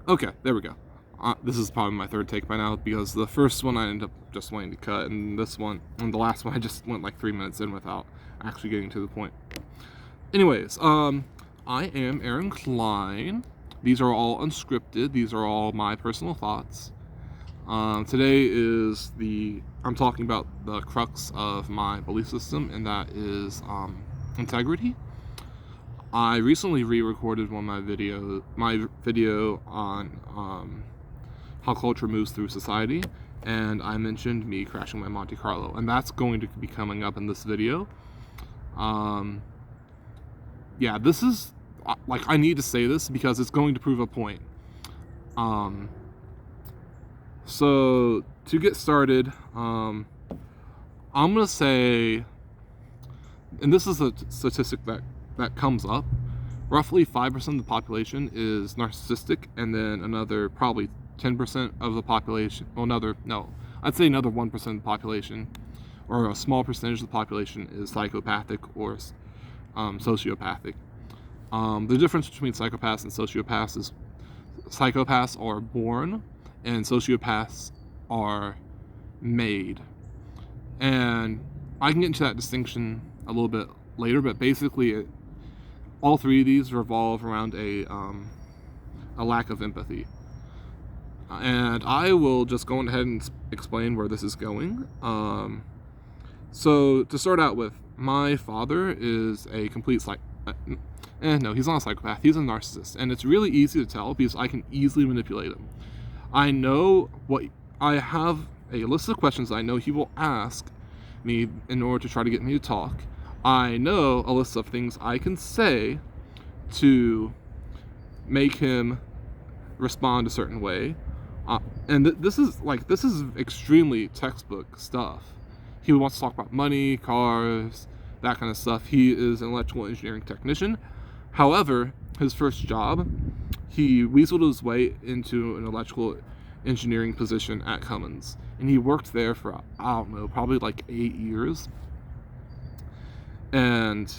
Okay, there we go. This is probably my third take by now because the first one I ended up just wanting to cut, and this one, and the last one I just went like 3 minutes in without actually getting to the point. Anyways, I am Aaron Klein. These are all unscripted. These are all my personal thoughts. Today is I'm talking about the crux of my belief system, and that is integrity. I recently re-recorded my video on how culture moves through society, and I mentioned me crashing my Monte Carlo, and that's going to be coming up in this video. Yeah, this is like, I need to say this because it's going to prove a point. So to get started, I'm gonna say, and this is a statistic that comes up, roughly 5% of the population is narcissistic, and then another probably 10% of the population, I'd say another 1% of the population, or a small percentage of the population, is psychopathic or sociopathic. The difference between psychopaths and sociopaths is psychopaths are born and sociopaths are made. And I can get into that distinction a little bit later, but basically all three of these revolve around a lack of empathy. And I will just go ahead and explain where this is going. So to start out with, my father is a complete no, he's not a psychopath. He's a narcissist, and it's really easy to tell because I can easily manipulate him. I have a list of questions I know he will ask me in order to try to get me to talk. I know a list of things I can say to make him respond a certain way. And this is extremely textbook stuff. He wants to talk about money, cars, that kind of stuff. He is an electrical engineering technician. However, his first job, he weaseled his way into an electrical engineering position at Cummins. And he worked there for, I don't know, probably like 8 years. And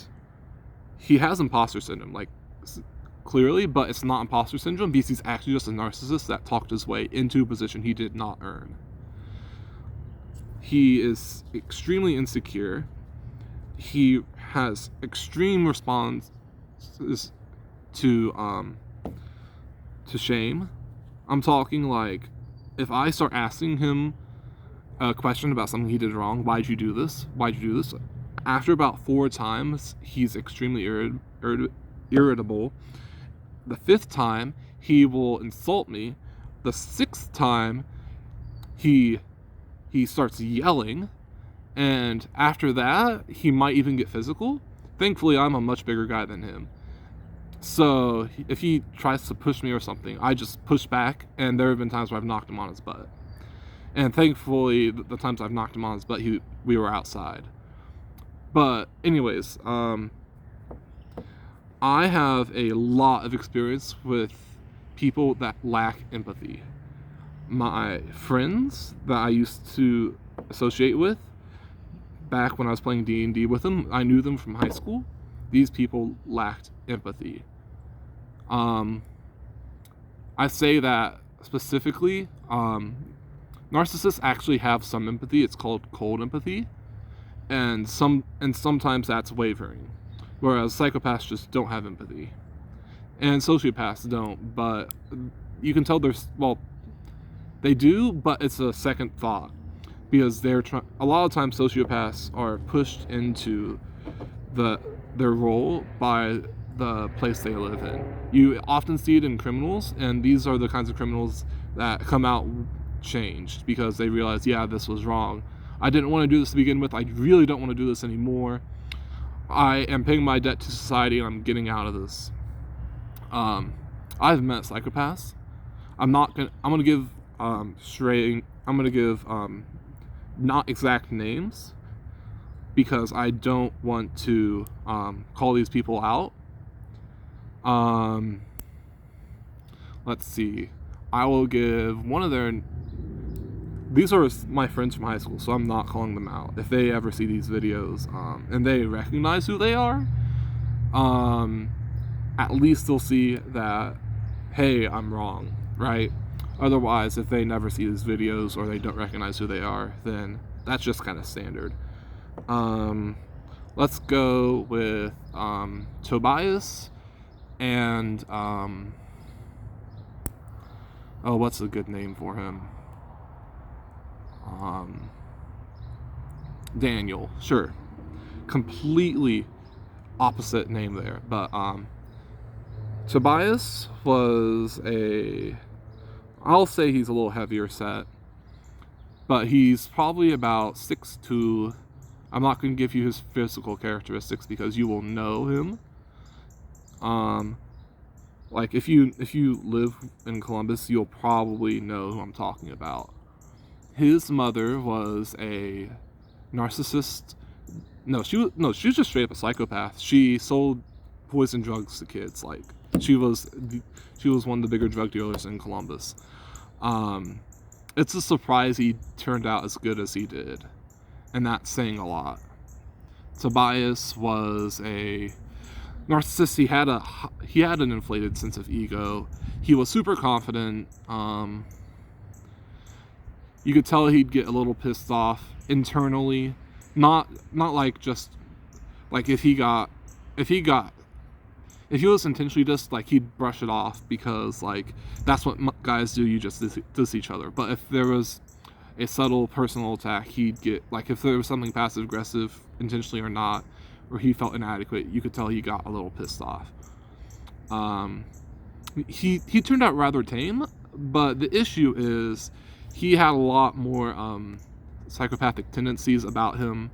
he has imposter syndrome, like, clearly, but it's not imposter syndrome because he's actually just a narcissist that talked his way into a position he did not earn. He is extremely insecure. He has extreme responses to shame. I'm talking like, if I start asking him a question about something he did wrong, why'd you do this? After about 4 times, he's extremely irritable. The 5th time, he will insult me. The 6th time, he starts yelling. And after that, he might even get physical. Thankfully, I'm a much bigger guy than him. So if he tries to push me or something, I just push back, and there have been times where I've knocked him on his butt. And thankfully, the times I've knocked him on his butt, we were outside. But anyways, I have a lot of experience with people that lack empathy. My friends that I used to associate with, back when I was playing D&D with them, I knew them from high school. These people lacked empathy. I say that specifically, narcissists actually have some empathy. It's called cold empathy. And sometimes that's wavering. Whereas psychopaths just don't have empathy. And sociopaths don't, but you can tell they do, but it's a second thought. Because a lot of times sociopaths are pushed into their role by the place they live in. You often see it in criminals, and these are the kinds of criminals that come out changed because they realize, yeah, this was wrong. I didn't want to do this to begin with. I really don't want to do this anymore. I am paying my debt to society, and I'm getting out of this. I've met psychopaths. I'm gonna give not exact names because I don't want to call these people out. Let's see. I will give one of these are my friends from high school, so I'm not calling them out. If they ever see these videos and they recognize who they are, at least they'll see that, hey, I'm wrong. right? Otherwise, if they never see his videos or they don't recognize who they are, then that's just kind of standard. Let's go with Tobias and what's a good name for him? Daniel, sure. Completely opposite name there, but Tobias was I'll say he's a little heavier set, but he's probably about 6'2". I'm not going to give you his physical characteristics because you will know him. Like if you live in Columbus, you'll probably know who I'm talking about. His mother was a narcissist. She was just straight up a psychopath. She sold poison drugs to kids. Like she was one of the bigger drug dealers in Columbus. It's a surprise he turned out as good as he did, and that's saying a lot. Tobias was a narcissist. He had an inflated sense of ego. He was super confident. You could tell he'd get a little pissed off internally, not like just like if he was intentionally just like he'd brush it off because like that's what guys do. You just diss each other. But if there was a subtle personal attack, he'd get like if there was something passive aggressive intentionally or not, or he felt inadequate, you could tell he got a little pissed off. He turned out rather tame, but the issue is he had a lot more psychopathic tendencies about him.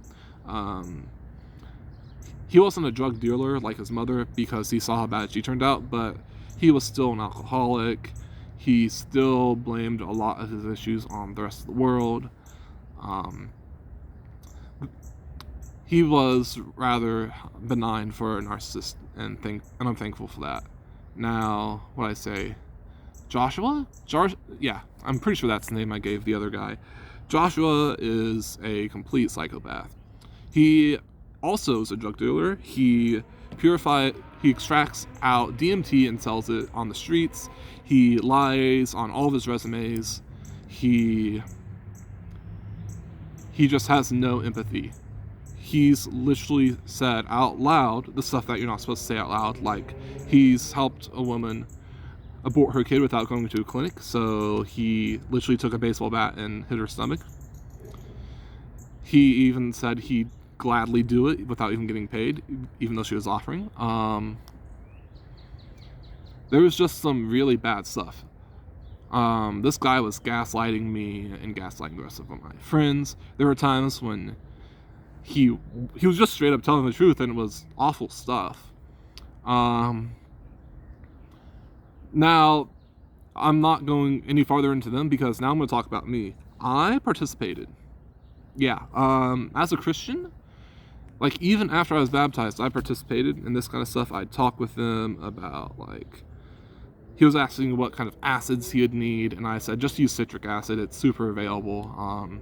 He wasn't a drug dealer like his mother because he saw how bad she turned out, but he was still an alcoholic. He still blamed a lot of his issues on the rest of the world. He was rather benign for a narcissist, and I'm thankful for that. Now, what I say, Joshua? Yeah, I'm pretty sure that's the name I gave the other guy. Joshua is a complete psychopath. He also is a drug dealer. He extracts out DMT and sells it on the streets. He lies on all of his resumes. He just has no empathy. He's literally said out loud the stuff that you're not supposed to say out loud, like he's helped a woman abort her kid without going to a clinic, so he literally took a baseball bat and hit her stomach. He even said he'd gladly do it without even getting paid, even though she was offering. There was just some really bad stuff. This guy was gaslighting me and gaslighting the rest of my friends. There were times when he was just straight up telling the truth, and it was awful stuff. Now, I'm not going any farther into them because now I'm going to talk about me. I participated. Yeah, as a Christian, like even after I was baptized, I participated in this kind of stuff. I'd talk with them about like, he was asking what kind of acids he would need, and I said, just use citric acid, it's super available.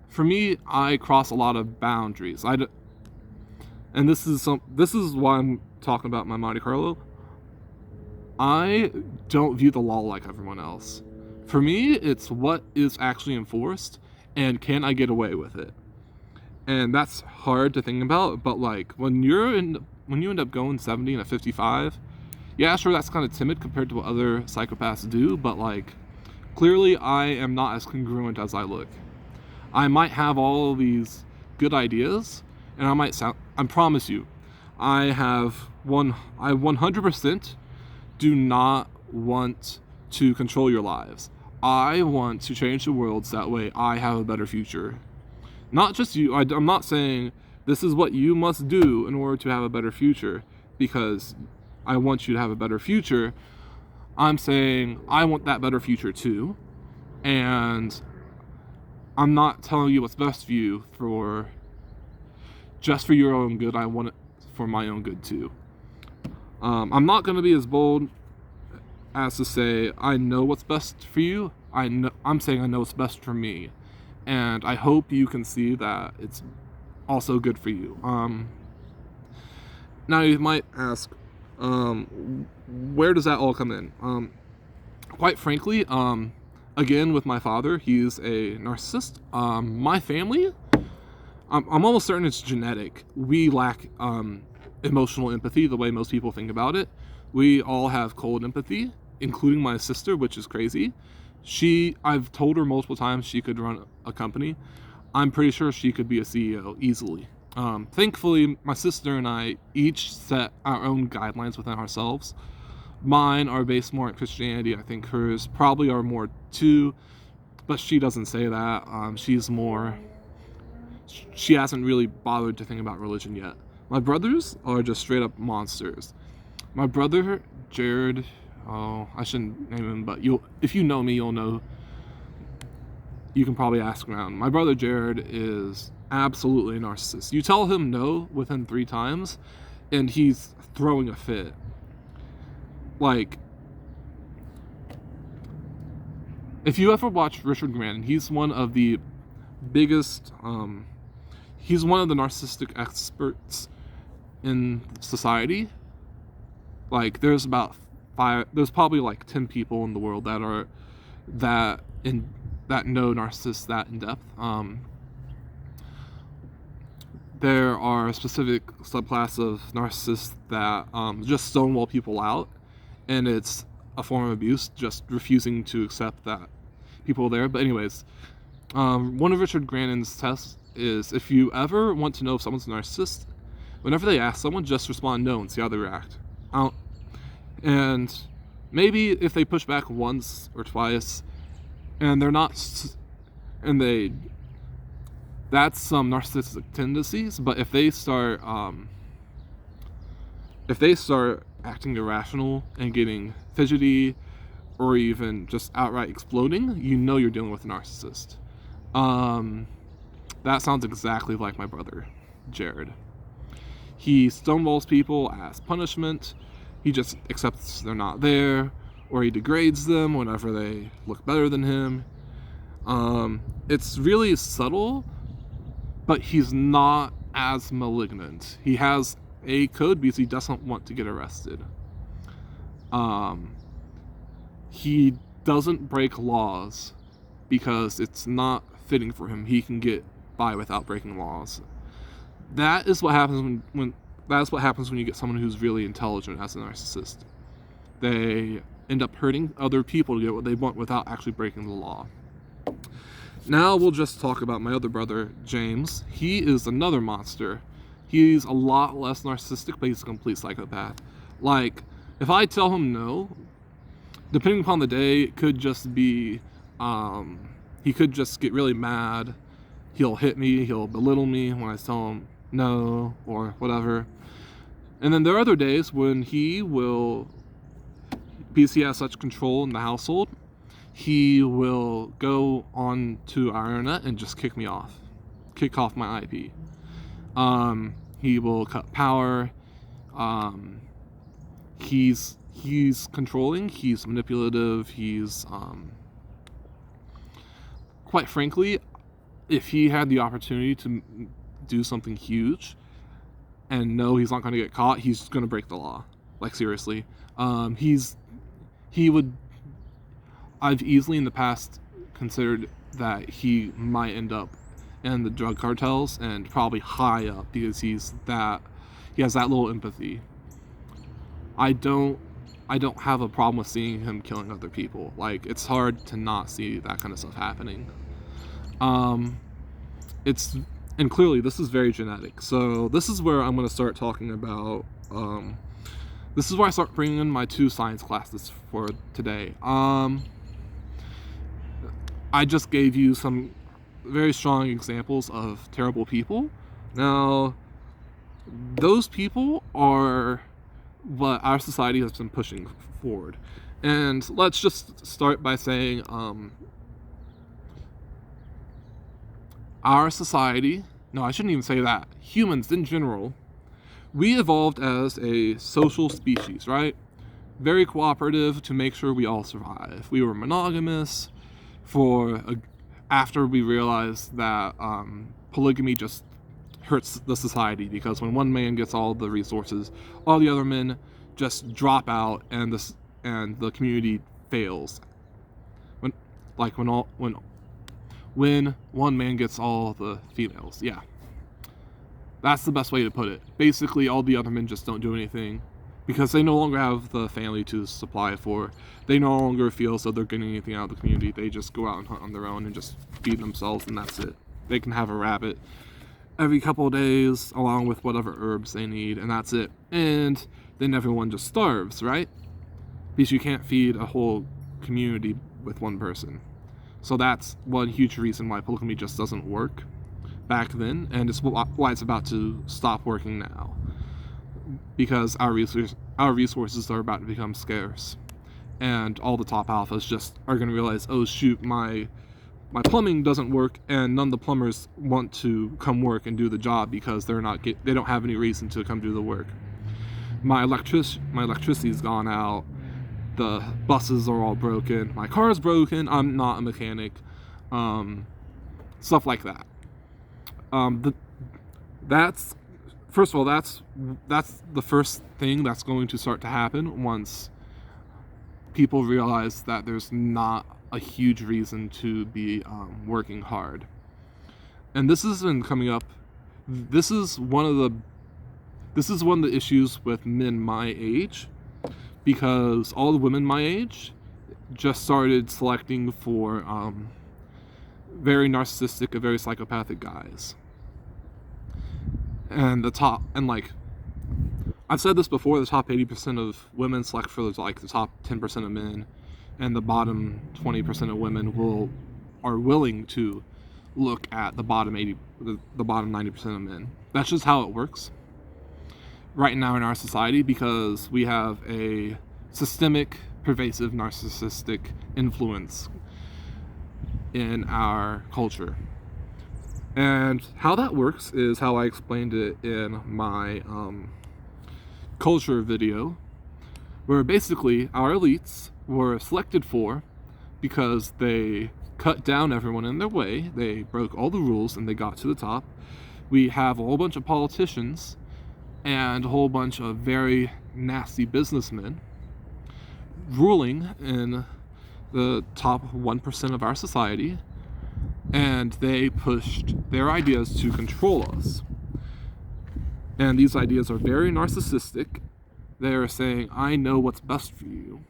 For me, I cross a lot of boundaries. And this is why I'm talking about my Monte Carlo. I don't view the law like everyone else. For me, it's what is actually enforced, and can I get away with it? And that's hard to think about, but like when you end up going 70 and a 55, yeah, sure, that's kind of timid compared to what other psychopaths do, but like clearly I am not as congruent as I look. I might have all these good ideas, and I promise you, I 100% do not want to control your lives. I want to change the world so that way I have a better future. Not just you. I'm not saying this is what you must do in order to have a better future because I want you to have a better future. I'm saying I want that better future too. And I'm not telling you what's best for you just for your own good. I want it for my own good too. I'm not going to be as bold as to say I know what's best for you. I'm saying I know what's best for me, and I hope you can see that it's also good for you. Now you might ask, Where does that all come in? Quite frankly, again, with my father, he's a narcissist. My family, I'm almost certain it's genetic. We lack emotional empathy the way most people think about it. We all have cold empathy, including my sister, which is crazy. I've told her multiple times she could run a company. I'm pretty sure she could be a CEO easily. Thankfully, my sister and I each set our own guidelines within ourselves. Mine are based more on Christianity. I think hers probably are more too, but she doesn't say that. She hasn't really bothered to think about religion yet. My brothers are just straight up monsters. My brother, Jared, I shouldn't name him, but if you know me, you'll know. You can probably ask around. My brother Jared is absolutely a narcissist. You tell him no within 3 times, and he's throwing a fit. Like, if you ever watch Richard Grandin, he's one of the biggest, he's one of the narcissistic experts in society. Like, there's probably like 10 people in the world that know narcissists that in depth. There are a specific subclass of narcissists that just stonewall people out, and it's a form of abuse, just refusing to accept that people are there. But anyways, one of Richard Grandin's tests is, if you ever want to know if someone's a narcissist, whenever they ask someone, just respond no and see how they react. And maybe if they push back once or twice, and that's some narcissistic tendencies. But if they start acting irrational and getting fidgety, or even just outright exploding, you know you're dealing with a narcissist. That sounds exactly like my brother, Jared. He stonewalls people as punishment. He just accepts they're not there, or he degrades them whenever they look better than him. It's really subtle, but he's not as malignant. He has a code because he doesn't want to get arrested. He doesn't break laws because it's not fitting for him. He can get by without breaking laws. That is what happens when you get someone who's really intelligent as a narcissist. They end up hurting other people to get what they want without actually breaking the law. Now we'll just talk about my other brother, James. He is another monster. He's a lot less narcissistic, but he's a complete psychopath. Like, if I tell him no, depending upon the day, it could just be, he could just get really mad. He'll hit me, he'll belittle me when I tell him no, or whatever. And then there are other days when because he has such control in the household, he will go on to our internet and just kick off my IP. He will cut power. He's controlling, he's manipulative, he's quite frankly, if he had the opportunity to do something huge and know he's not going to get caught, he's going to break the law. Like, seriously. I've easily in the past considered that he might end up in the drug cartels, and probably high up, because he has that little empathy. I don't have a problem with seeing him killing other people. Like, it's hard to not see that kind of stuff happening. And clearly this is very genetic. So this is where I'm going to start talking about, this is where I start bringing in my 2 science classes for today. I just gave you some very strong examples of terrible people. Now, those people are what our society has been pushing forward. And let's just start by saying, our society, no, I shouldn't even say that, humans in general, we evolved as a social species, right? Very cooperative to make sure we all survive. We were monogamous after we realized that polygamy just hurts the society, because when one man gets all the resources, all the other men just drop out, and the community fails. When one man gets all the females. Yeah, that's the best way to put it. Basically, all the other men just don't do anything because they no longer have the family to supply for. They no longer feel so they're getting anything out of the community. They just go out and hunt on their own and just feed themselves, and that's it. They can have a rabbit every couple of days along with whatever herbs they need, and that's it. And then everyone just starves, right? Because you can't feed a whole community with one person. So that's one huge reason why polygamy just doesn't work back then, and it's why it's about to stop working now. Because our resources are about to become scarce, and all the top alphas just are going to realize, oh shoot, my plumbing doesn't work, and none of the plumbers want to come work and do the job because they don't have any reason to come do the work. My electricity's gone out. The buses are all broken. My car's broken. I'm not a mechanic. Stuff like that. That's first of all, that's the first thing that's going to start to happen once people realize that there's not a huge reason to be working hard. And this has been coming up. This is one of the issues with men my age, because all the women my age just started selecting for very narcissistic and very psychopathic guys. And I've said this before, the top 80% of women select for like the top 10% of men, and the bottom 20% of women are willing to look at the bottom 90% of men. That's just how it works right now in our society, because we have a systemic, pervasive, narcissistic influence in our culture. And how that works is how I explained it in my culture video, where basically our elites were selected for because they cut down everyone in their way, they broke all the rules, and they got to the top. We have a whole bunch of politicians and a whole bunch of very nasty businessmen ruling in the top 1% of our society, and they pushed their ideas to control us. And these ideas are very narcissistic. They are saying, I know what's best for you.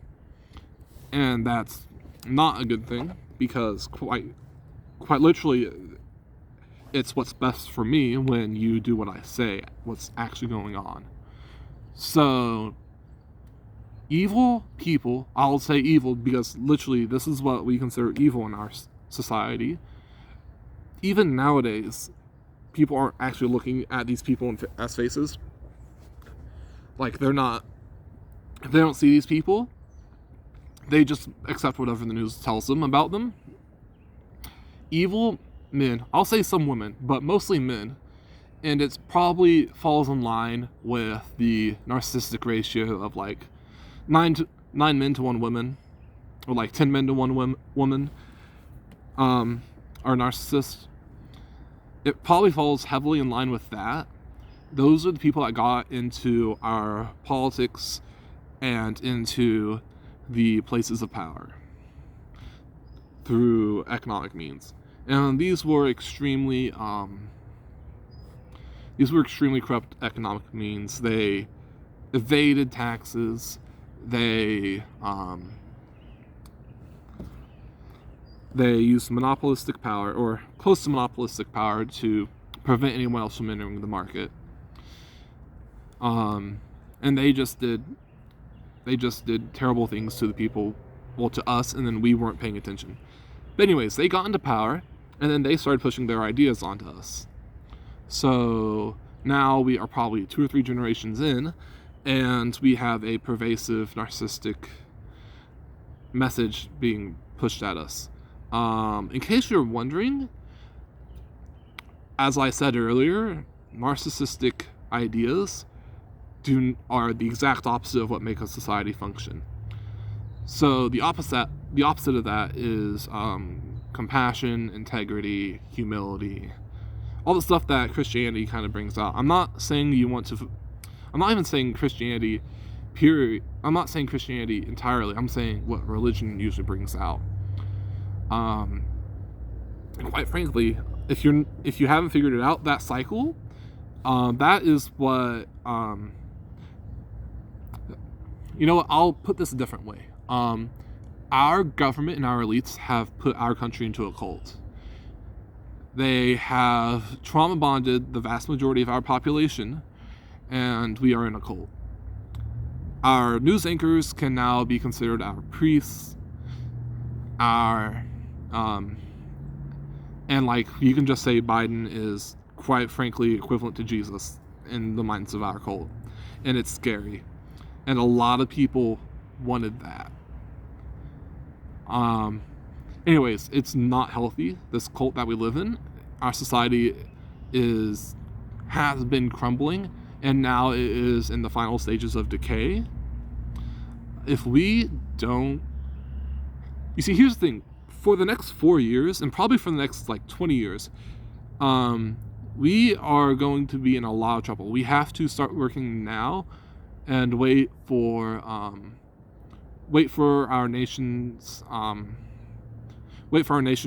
And that's not a good thing, because quite literally, it's what's best for me when you do what I say, what's actually going on. So, evil people, I'll say evil because literally this is what we consider evil in our society. Even nowadays, people aren't actually looking at these people as faces. Like, if they don't see these people, they just accept whatever the news tells them about them. Evil men, I'll say some women, but mostly men, and it probably falls in line with the narcissistic ratio of like 9 men to 1 woman, or like 10 men to 1 woman are narcissists. It probably falls heavily in line with that. Those are the people that got into our politics and into the places of power through economic means. And these were extremely corrupt economic means. They evaded taxes. They used monopolistic power, or close to monopolistic power, to prevent anyone else from entering the market. And they just did terrible things to the people, well, to us, and then we weren't paying attention. But anyways, they got into power, and then they started pushing their ideas onto us. So now we are probably 2 or 3 generations in, and we have a pervasive narcissistic message being pushed at us. In case you're wondering, as I said earlier, narcissistic ideas are the exact opposite of what makes a society function. So the opposite of that is compassion, integrity, humility, all the stuff that Christianity kind of brings out. I'm not even saying Christianity period. I'm not saying Christianity entirely. I'm saying what religion usually brings out. And quite frankly, if you haven't figured it out, that cycle, that is what you know what, I'll put this a different way. Our government and our elites have put our country into a cult. They have trauma bonded the vast majority of our population, and we are in a cult. Our news anchors can now be considered our priests, and like, you can just say Biden is quite frankly equivalent to Jesus in the minds of our cult, and it's scary, and a lot of people wanted that. Anyways, it's not healthy, this cult that we live in. Our society has been crumbling, and now it is in the final stages of decay. If we don't... You see, here's the thing. For the next 4 years, and probably for the next, 20 years, we are going to be in a lot of trouble. We have to start working now and wait for our nation to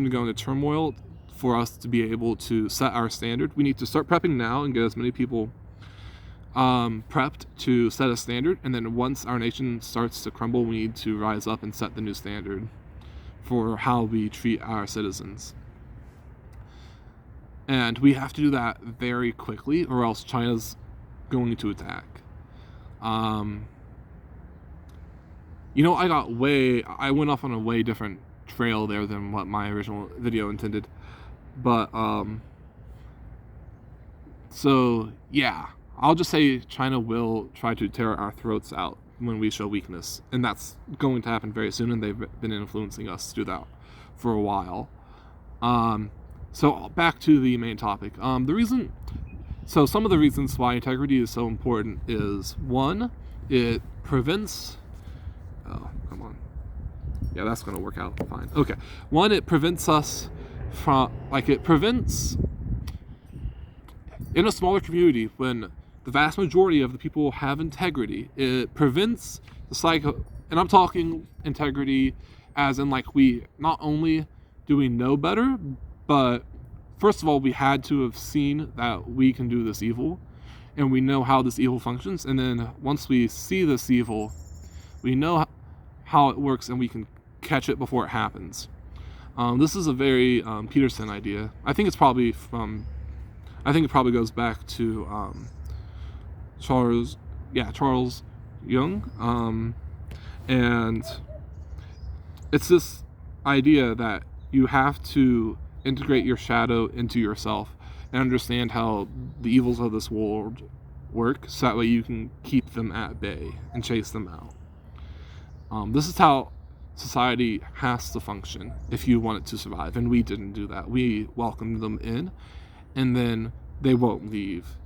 go into turmoil for us to be able to set our standard. We need to start prepping now and get as many people prepped to set a standard, and then once our nation starts to crumble, we need to rise up and set the new standard for how we treat our citizens. And we have to do that very quickly, or else China's going to attack. I went off on a way different trail there than what my original video intended. But, so, yeah. I'll just say China will try to tear our throats out when we show weakness. And that's going to happen very soon, and they've been influencing us to do that for a while. So back to the main topic. Some of the reasons why integrity is so important is, one, it prevents... Oh, come on. Yeah, that's going to work out fine. Okay. One, it prevents us from... in a smaller community, when the vast majority of the people have integrity, it prevents the cycle. And I'm talking integrity as in, we not only do we know better, but first of all, we had to have seen that we can do this evil, and we know how this evil functions. And then once we see this evil, we know how it works, and we can catch it before it happens. This is a very Peterson idea. I think it probably goes back to Charles Jung, and it's this idea that you have to integrate your shadow into yourself and understand how the evils of this world work, so that way you can keep them at bay and chase them out. This is how society has to function if you want it to survive, and we didn't do that. We welcomed them in, and then they won't leave.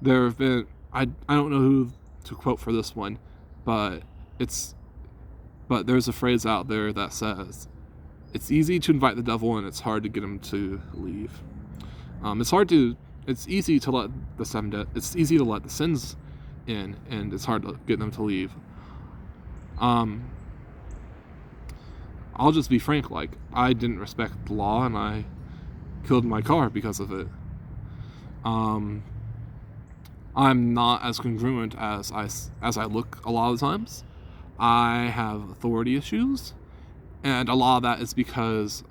There have been, I don't know who to quote for this one, but there's a phrase out there that says, it's easy to invite the devil and it's hard to get him to leave. It's easy to let it's easy to let the sins in, and it's hard to get them to leave. I'll just be frank, I didn't respect the law, and I killed my car because of it. I'm not as congruent as I look a lot of times. I have authority issues, and a lot of that is because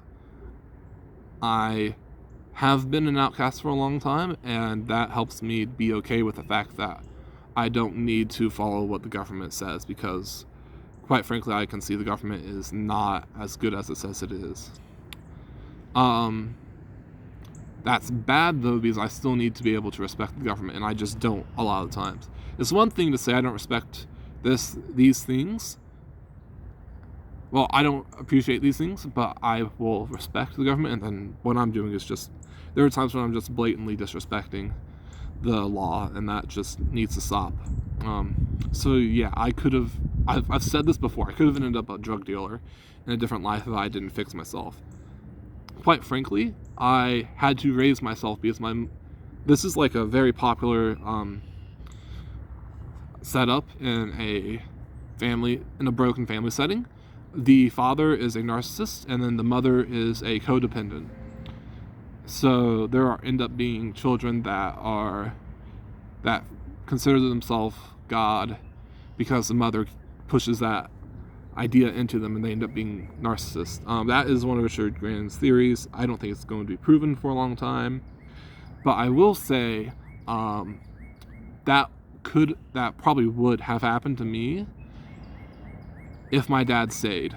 I have been an outcast for a long time, and that helps me be okay with the fact that I don't need to follow what the government says, because quite frankly, I can see the government is not as good as it says it is. That's bad, though, because I still need to be able to respect the government, and I just don't a lot of times. It's one thing to say I don't respect these things. Well, I don't appreciate these things, but I will respect the government, and then what I'm doing is just... There are times when I'm just blatantly disrespecting the law, and that just needs to stop. So yeah, I've said this before, I could have ended up a drug dealer in a different life if I didn't fix myself. Quite frankly, I had to raise myself because this is a very popular set up in a broken family setting. The father is a narcissist, and then the mother is a codependent. So end up being children that consider themselves God because the mother pushes that idea into them, and they end up being narcissists. That is one of Richard Grant's theories. I don't think it's going to be proven for a long time, but I will say that probably would have happened to me if my dad stayed.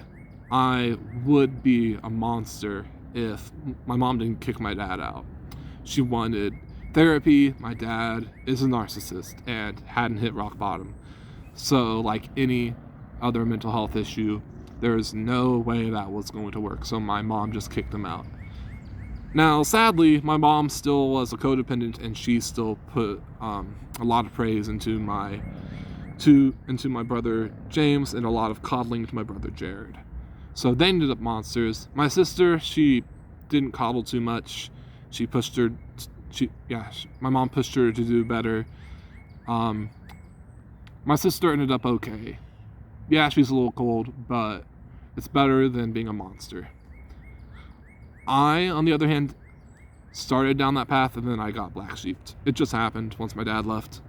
I would be a monster if my mom didn't kick my dad out. She wanted therapy. My dad is a narcissist and hadn't hit rock bottom. So like any other mental health issue, there's no way that was going to work. So my mom just kicked him out. Now, sadly, my mom still was a codependent, and she still put a lot of praise into my brother James and a lot of coddling to my brother Jared. So they ended up monsters. My sister, she didn't coddle too much. She pushed her. My mom pushed her to do better. My sister ended up okay. Yeah, she's a little cold, but it's better than being a monster. I, on the other hand, started down that path, and then I got black sheeped. It just happened once my dad left.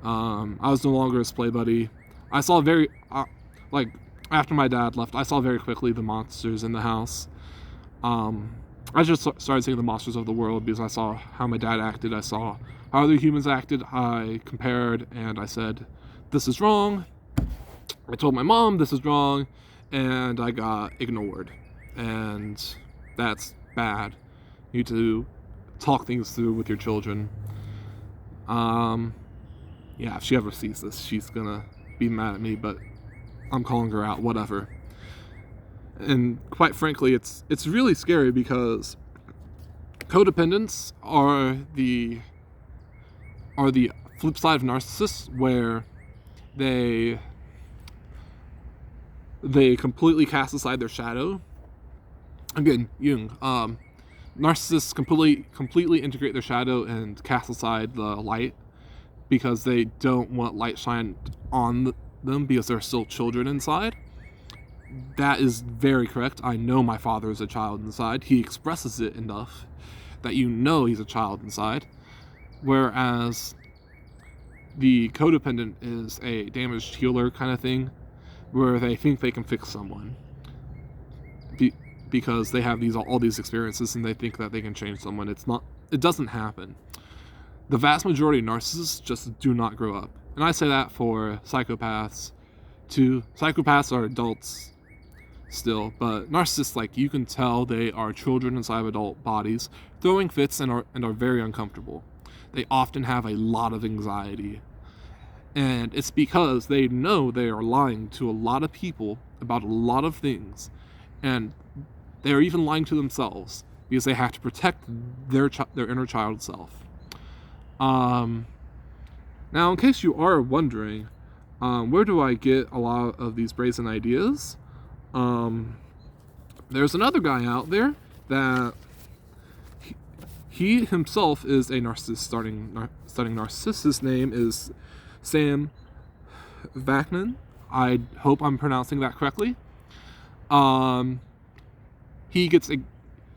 I was no longer his play buddy. I saw after my dad left, I saw very quickly the monsters in the house. I just started seeing the monsters of the world because I saw how my dad acted. I saw how other humans acted. I compared, and I said, this is wrong. I told my mom this is wrong, and I got ignored. And that's bad. You need to talk things through with your children. If she ever sees this, she's gonna be mad at me, but I'm calling her out, whatever. And quite frankly, it's really scary because codependents are the flip side of narcissists, where they completely cast aside their shadow. Again, Jung. Narcissists completely integrate their shadow and cast aside the light because they don't want light shined on them because they're still children inside. That is very correct. I know my father is a child inside. He expresses it enough that you know he's a child inside. Whereas the codependent is a damaged healer kind of thing, where they think they can fix someone because they have all these experiences and they think that they can change someone. It doesn't happen. The vast majority of narcissists just do not grow up. And I say that for psychopaths too. Psychopaths are adults still, but narcissists, you can tell they are children inside of adult bodies, throwing fits and are very uncomfortable. They often have a lot of anxiety. And it's because they know they are lying to a lot of people about a lot of things. And they are even lying to themselves because they have to protect their inner child self. Now, in case you are wondering, where do I get a lot of these brazen ideas? There's another guy out there that he himself is a narcissist, studying narcissist. His name is Sam Vaknin. I hope I'm pronouncing that correctly.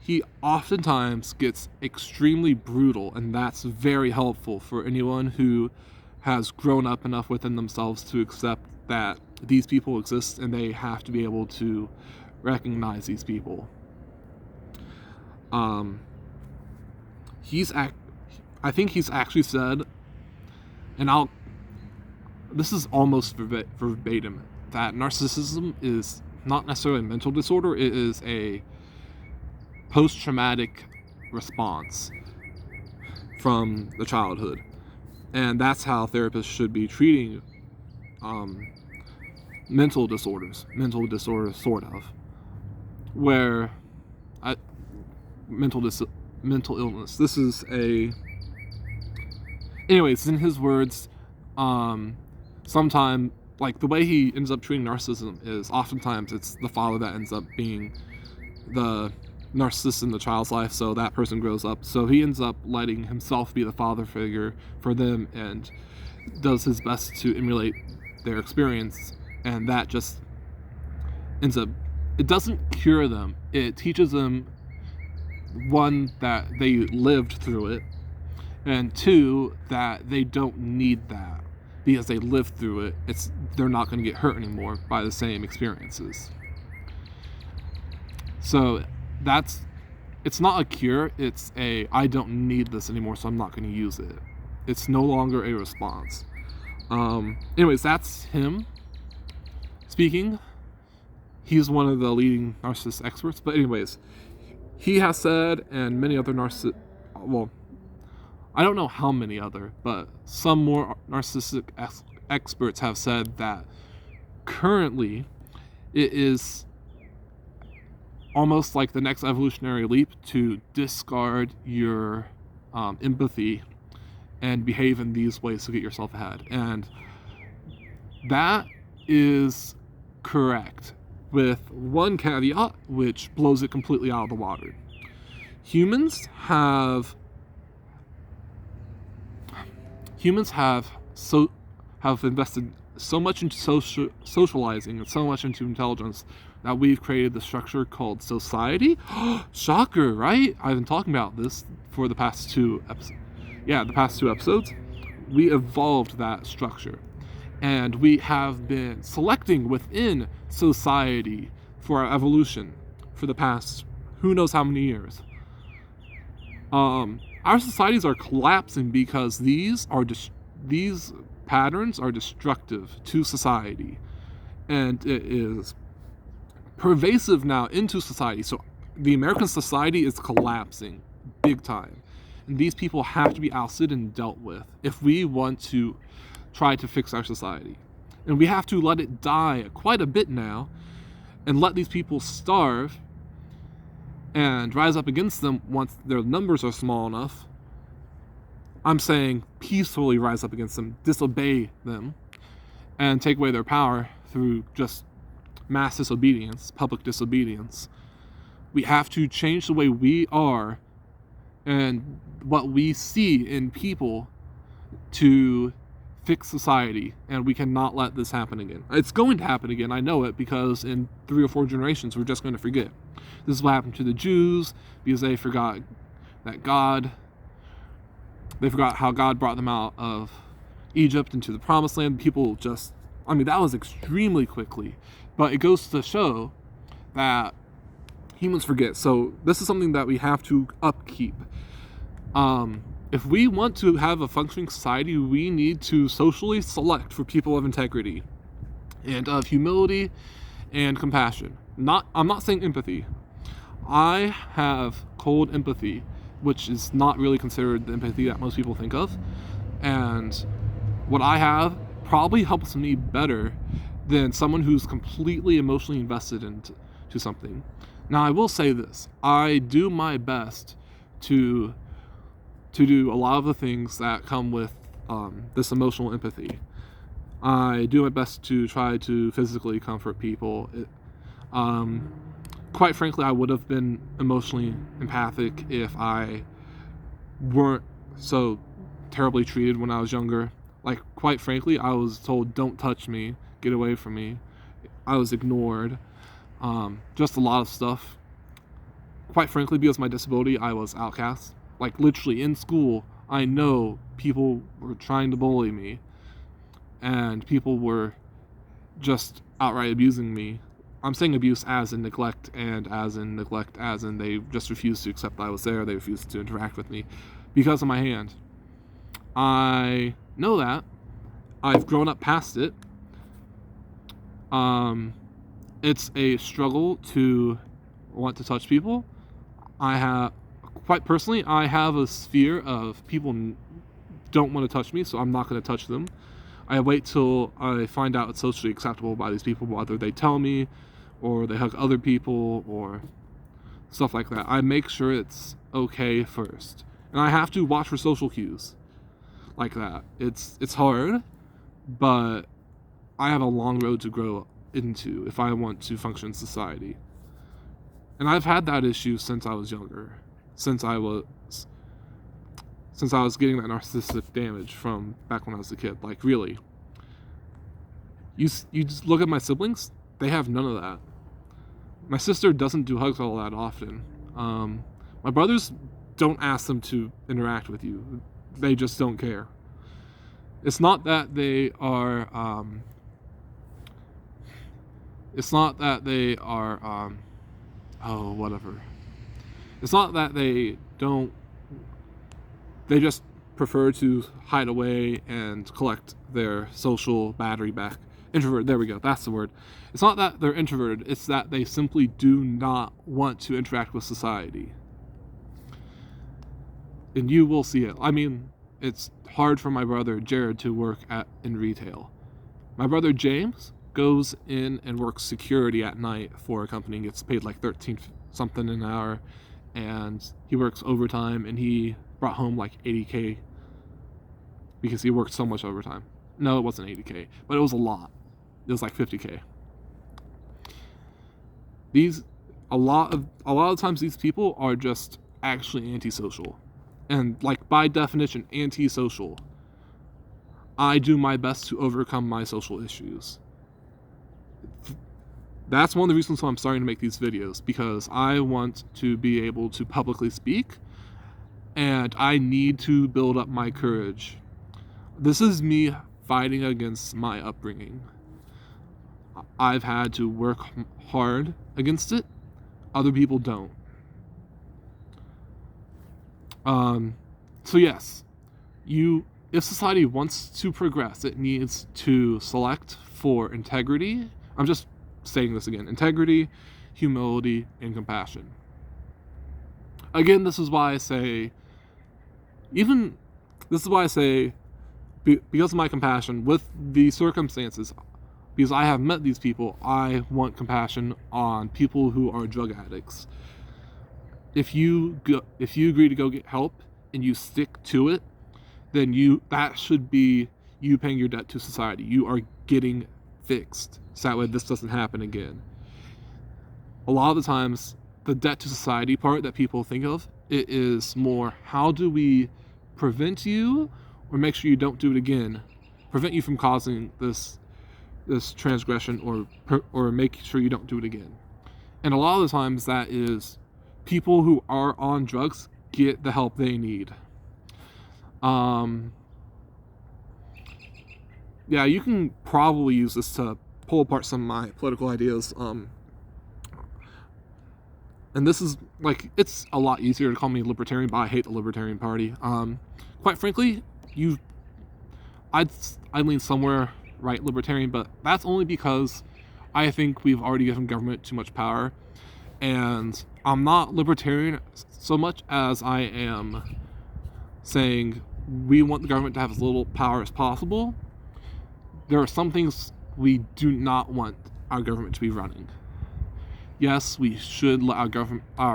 He oftentimes gets extremely brutal, and that's very helpful for anyone who has grown up enough within themselves to accept that these people exist and they have to be able to recognize these people. I think he's actually said, and this is almost verbatim, that narcissism is not necessarily a mental disorder, it is a post-traumatic response from the childhood. And that's how therapists should be treating mental disorders sort of, where mental illness. This is anyways, in his words, sometimes, the way he ends up treating narcissism is oftentimes it's the father that ends up being the narcissist in the child's life, so that person grows up. So he ends up letting himself be the father figure for them, and does his best to emulate their experience, and that just ends up, it doesn't cure them. It teaches them, one, that they lived through it, and two, that they don't need that because they lived through it. They're not going to get hurt anymore by the same experiences. So it's not a cure, it's I don't need this anymore, so I'm not going to use it. It's no longer a response. Anyways, that's him speaking. He's one of the leading narcissist experts. But anyways, he has said, and many other I don't know how many other, but some more narcissistic experts have said that currently it is almost like the next evolutionary leap to discard your empathy and behave in these ways to get yourself ahead. And that is correct, with one caveat which blows it completely out of the water. Humans have invested so much into socializing and so much into intelligence that we've created the structure called society. Shocker, right? I've been talking about this for the past two episodes. We evolved that structure, and we have been selecting within society for our evolution for the past who knows how many years. Our societies are collapsing because these patterns are destructive to society, and it is pervasive now into society. So the American society is collapsing big time, and these people have to be ousted and dealt with if we want to try to fix our society. And we have to let it die quite a bit now and let these people starve and rise up against them once their numbers are small enough. I'm saying peacefully rise up against them, disobey them, and take away their power through just mass disobedience, public disobedience. We have to change the way we are and what we see in people to fix society, and we cannot let this happen again. It's going to happen again, I know it, because in 3 or 4 generations we're just going to forget. This is what happened to the Jews because they forgot how God brought them out of Egypt into the promised land. People just, that was extremely quickly, but it goes to show that humans forget. So this is something that we have to upkeep. If we want to have a functioning society, we need to socially select for people of integrity and of humility and compassion. I'm not saying empathy. I have cold empathy, which is not really considered the empathy that most people think of. And what I have probably helps me better than someone who's completely emotionally invested into something. Now, I will say this. I do my best to do a lot of the things that come with this emotional empathy. I do my best to try to physically comfort people. Quite frankly, I would have been emotionally empathic if I weren't so terribly treated when I was younger. Like, quite frankly, I was told, don't touch me, get away from me. I was ignored. Just a lot of stuff. Quite frankly, because of my disability, I was outcast. Like, literally in school, I know people were trying to bully me, and people were just outright abusing me. I'm saying abuse as in neglect, and as in neglect as in they just refused to accept I was there. They refused to interact with me because of my hand. I know that. I've grown up past it. It's a struggle to want to touch people. Quite personally, I have a fear of people don't want to touch me, so I'm not going to touch them. I wait till I find out it's socially acceptable by these people, whether they tell me or they hug other people or stuff like that. I make sure it's okay first. And I have to watch for social cues like that. It's hard, but I have a long road to grow into if I want to function in society. And I've had that issue since I was younger. Since since I was getting that narcissistic damage from back when I was a kid. Like, really. You just look at my siblings, they have none of that. My sister doesn't do hugs all that often. My brothers, don't ask them to interact with you. They just don't care. It's not that they are, oh, whatever. It's not that they just prefer to hide away and collect their social battery back. Introvert, there we go, that's the word. It's not that they're introverted, it's that they simply do not want to interact with society. And you will see it. I mean, it's hard for my brother Jared to work in retail. My brother James goes in and works security at night for a company and gets paid like 13 something an hour, and he works overtime, and he brought home like 80K because he worked so much overtime. No, it wasn't 80K, but it was a lot. It was like 50K. A lot of times these people are just actually antisocial. And like by definition, antisocial. I do my best to overcome my social issues. That's one of the reasons why I'm starting to make these videos, because I want to be able to publicly speak, and I need to build up my courage. This is me fighting against my upbringing. I've had to work hard against it. Other people don't. So yes, if society wants to progress, it needs to select for integrity. I'm just saying this again: integrity, humility, and compassion. Again, this is why I say, because of my compassion with the circumstances, because I have met these people, I want compassion on people who are drug addicts. If you agree to go get help and you stick to it, then that should be you paying your debt to society. You are getting fixed, so that way this doesn't happen again. A lot of the times, the debt to society part that people think of, it is more, how do we prevent you or make sure you don't do it again, prevent you from causing this transgression, or make sure you don't do it again. And a lot of the times that is, people who are on drugs get the help they need. Yeah, you can probably use this to pull apart some of my political ideas. And this is, like, it's a lot easier to call me libertarian, but I hate the Libertarian Party. Quite frankly, I lean somewhere right libertarian, but that's only because I think we've already given government too much power. And I'm not libertarian so much as I am saying we want the government to have as little power as possible. There are some things we do not want our government to be running. Yes, we should let our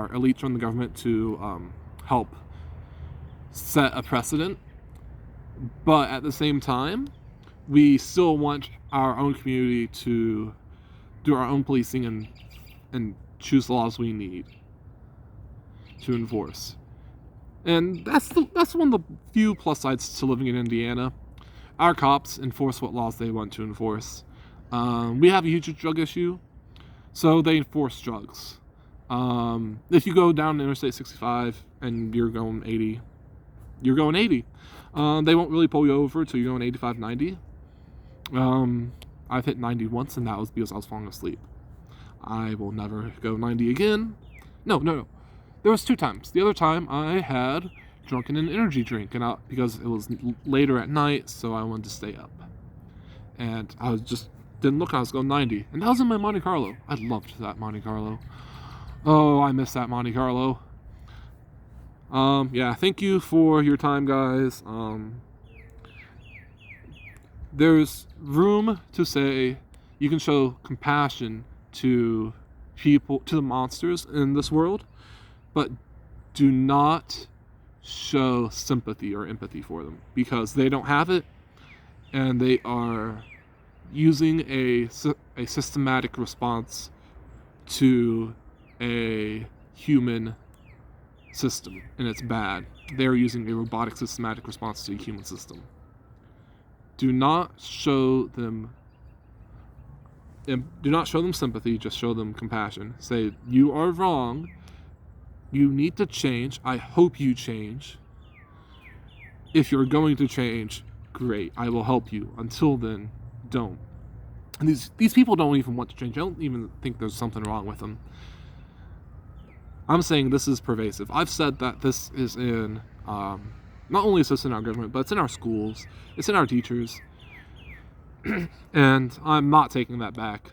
elites run the government to help set a precedent, but at the same time, we still want our own community to do our own policing and choose the laws we need to enforce. And that's one of the few plus sides to living in Indiana. Our cops enforce what laws they want to enforce. We have a huge drug issue, so they enforce drugs. If you go down Interstate 65 and you're going 80, you're going 80. They won't really pull you over until you're going 85, 90. I've hit 90 once, and that was because I was falling asleep. I will never go 90 again. No. There was 2 times. The other time I had drunken an energy drink, and because it was later at night, so I wanted to stay up. And I didn't look, I was going 90. And that was in my Monte Carlo. I loved that Monte Carlo. Oh, I miss that Monte Carlo. Yeah, thank you for your time, guys. There's room to say you can show compassion to people, to the monsters in this world, but do not show sympathy or empathy for them, because they don't have it, and they are using a systematic response to a human system, and it's bad. They're using a robotic systematic response to a human system. Do not show them sympathy, just show them compassion. Say, you are wrong, you need to change, I hope you change. If you're going to change, great, I will help you. Until then, don't. And these people don't even want to change. I don't even think there's something wrong with them. I'm saying this is pervasive. I've said that this is in, not only is this in our government, but it's in our schools, it's in our teachers, and I'm not taking that back.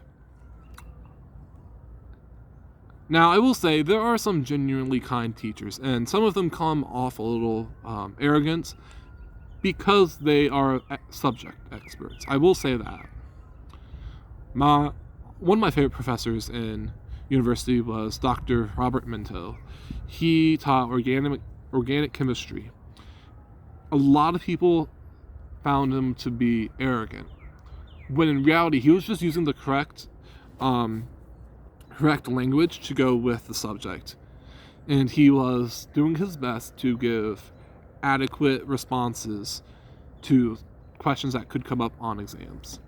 Now, I will say there are some genuinely kind teachers, and some of them come off a little arrogant because they are subject experts. I will say that. One of my favorite professors in university was Dr. Robert Minto. He taught organic chemistry. A lot of people found him to be arrogant, when in reality he was just using the correct language to go with the subject, and he was doing his best to give adequate responses to questions that could come up on exams.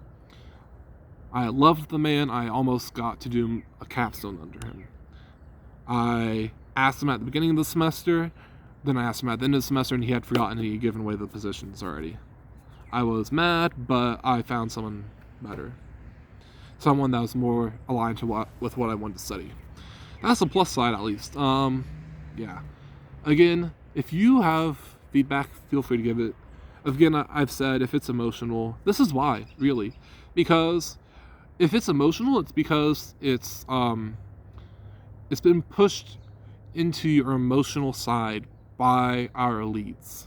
I loved the man. I almost got to do a capstone under him. I asked him at the beginning of the semester, then I asked him at the end of the semester, and he had forgotten he had given away the positions already. I was mad, but I found someone better. Someone that was more aligned to with what I wanted to study. That's a plus side, at least. Yeah. Again, if you have feedback, feel free to give it. Again, I've said if it's emotional, this is why, really. Because if it's emotional, it's because it's been pushed into your emotional side by our elites.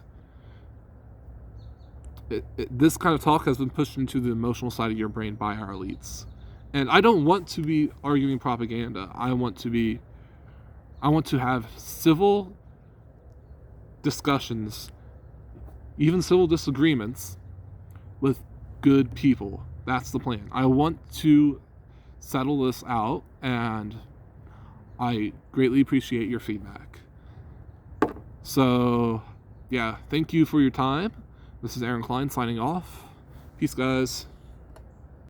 This kind of talk has been pushed into the emotional side of your brain by our elites. And I don't want to be arguing propaganda. I want to have civil discussions, even civil disagreements, with good people. That's the plan. I want to settle this out, and I greatly appreciate your feedback. So, yeah, thank you for your time. This is Aaron Klein signing off. Peace, guys.